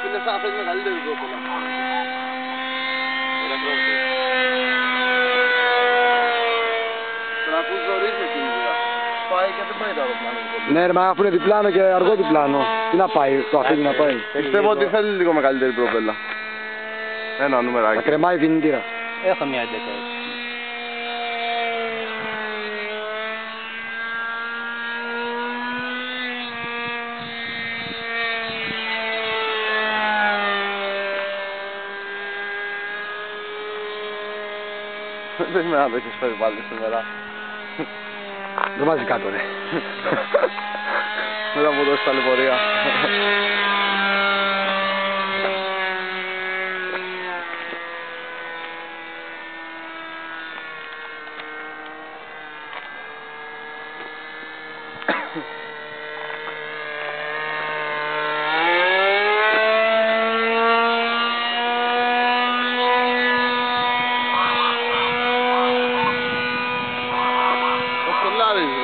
Είναι σαν αυτές μεγαλύτερη πρόπολα. Τώρα που ζορίζει την δουλειά. Πάει και δεν πάει το αεροπλάνο. Ναι ρε, μα αφού είναι διπλάνο και αργό διπλάνο. Τι να πάει, το αφήνει να πάει. Πιστεύω ότι θέλει λίγο μεγαλύτερη προπέλα. Ένα νούμεράκι. Θα κρεμάει κινητήρα. Έχω μια 11 έτσι. Δεν είμαι να το έχεις φέρει πάλι σήμερα. Δεν βάζει κάτω ρε. Μετά από τόση ταλαιπωρία.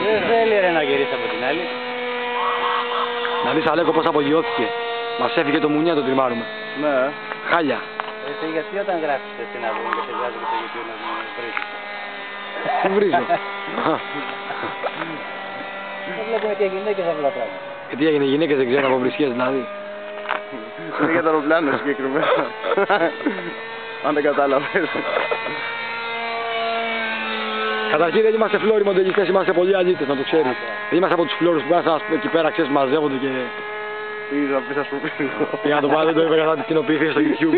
Δεν θέλει ρε να γυρίσει από την άλλη. Να δεις Αλέκο πως απογειώθηκε. Μας έφυγε το μουνιά, το τριμάρουμε. Ναι. Χάλια. Εσύ γιατί όταν γράφεις στην άλμπομ και σε βγάζει και στο YouTube να μου βρίζεις. Τι βρίζω. Δεν βλέπουμε και γυναίκες αυτά τα πράγματα. Και τι έγινε, οι γυναίκες δεν ξέρουν από βρισχές δηλαδή. Είναι για το αεροπλάνο συγκεκριμένα. Αν δεν κατάλαβες. Καταρχήν δεν είμαστε φλόροι μοντελιστές, είμαστε πολλοί αλήτες, να το ξέρεις. Δεν είμαστε από τους φλόρους που πέρασαν εκεί πέρα, ξέρεις, μαζεύονται και... Πήγες να πεις ας πούμε. Για να το πάρω, δεν το είπα κατά τη κοινοποίηση στο YouTube.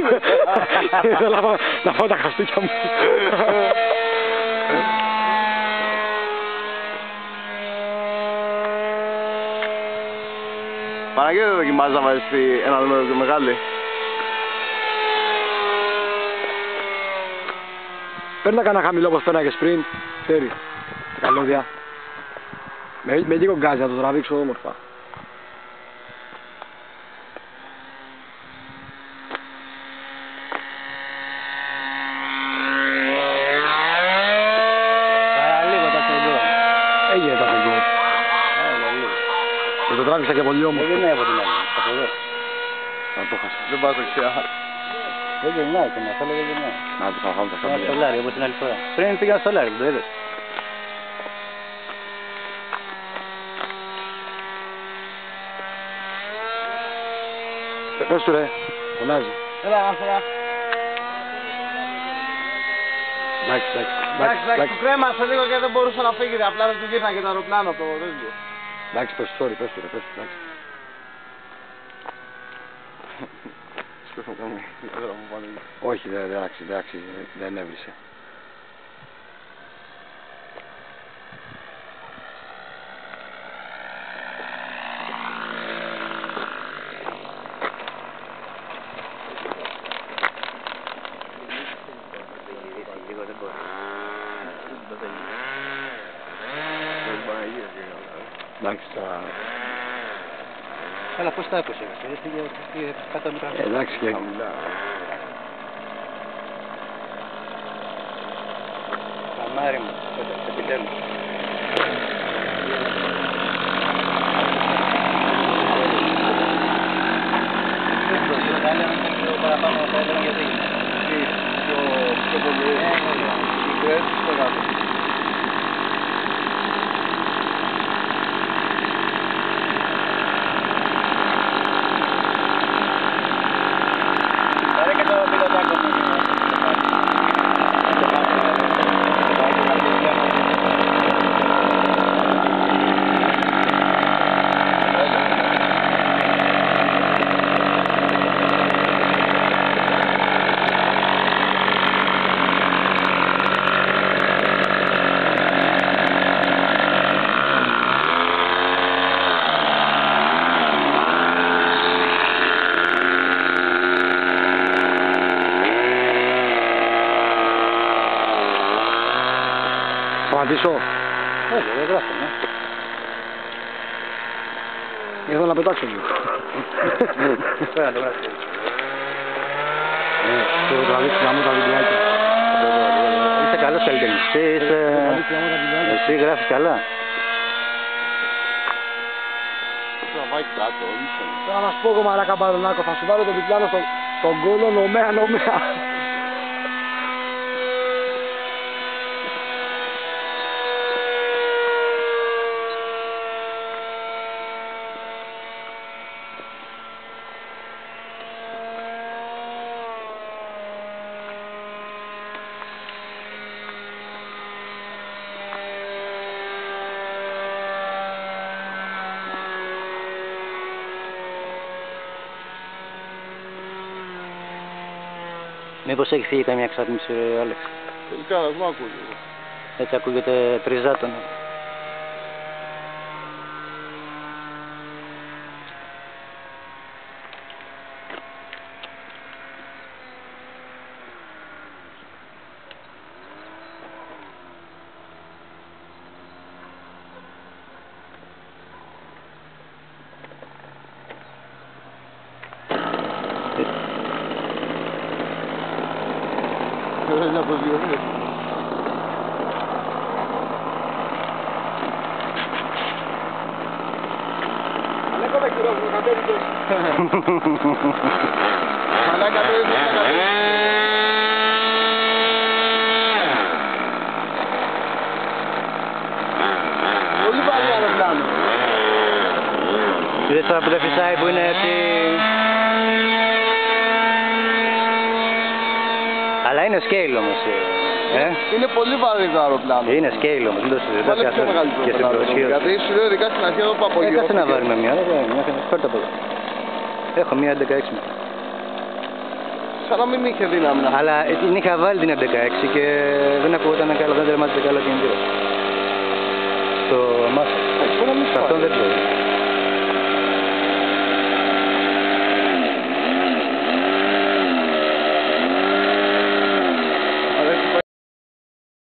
Ήθελα να φάω τα χαστούκια μου. Παναγιώτη δεν δοκιμάζεις να βάζεις ένα νούμερο πιο μεγάλη. Παίρνα κανένα χαμηλό όπως παίρναγες πριν, ξέρεις, τα καλώδια. Με λίγο γκάζι να το τραβήξω όμορφα. Λίγο τα τσεντώ. Έγινε τα φεγγό. Και το τράβηξα και πολύ όμορφα. Δεν γυρνάει από την άλλη. Θα το δω. Να το χάσα. Δεν πας δεξιά. Δεν γυρνάει και μας άλλο δεν γυρνάει. Να το θα φάμε τα Ένα χαμηλά. στολάρι όπως την άλλη φορά. Πριν πήγα στολάρι, το είδες. Πες του ρε, φωνάζει. Έλα άνθρωπο. Εντάξει, Του κρέμασε λίγο και δεν μπορούσε να φύγει. Απλά δεν του γύρναγε το αεροπλάνο από το τέτοιο. εντάξει, πες του, sorry, πες του ρε, πες του, εντάξει. Όχι, εντάξει, δεν έβρισε. Λίγο δεν μπορεί. Εντάξει, τώρα... Καλά, πώς τα άκουσες, πήγε κάτω μικρά. Εντάξει και... Καμάρι μου, επιτέλους. Παραπάνω θα ήθελα γιατί Πιο πολύ. Μικρές στο κάτω. Άρα και το πιλωτάκο μου. Σταματήσω. Όχι, δεν γράφω, ναι. Ήθελα να πετάξω λίγο. Πέρα το βράδυ. Το τραβήξει γάμο τα βιντεάκια. Είσαι καλός καλλιτέχνης. Εσύ γράφεις καλά. Τραβάει κάτω, ήρθε. Τώρα να σου πω εγώ μαλάκα Μπαρονάκο, θα σου βάλω τον Διπλάνο στον κόλλο νομέα. Μήπως έχει φύγει καμιά εξάτμιση, Άλεξ? Τελικά, ας μ' ακούγεται. Έτσι ακούγεται τριζάτονο. Δεν είναι αποσβιωμένες. Αλέκο με κυρώσουμε, κατέβηκες. Μαλάκα κατέβηκες. Πολύ βαρύ αεροπλάνο. Είδες τώρα που δεν φυσάει που είναι έτσι... Αλλά είναι scale όμως. Είναι πολύ βαρύ το αεροπλάνο. Είναι scale όμως, δεν το συζητάς Βάλε πιο καθόλου. μεγαλύτερο Και στην αεροπλάνο. προσοχή. Γιατί σου λέω ειδικά στην αρχή εδώ που απογειώθηκε. Κάτσε να βάλουμε μια, φέρτε από εδώ. Έχω μια 11.6. Σαν να μην είχε δύναμη να... Αλλά την είχα βάλει την 11.6 και δεν ακούγονταν καλά, δεν τερμάτιζε καλά κινητήρα. Το μάθα. Μπορεί να μην Σε αυτόν δεν ξέρω.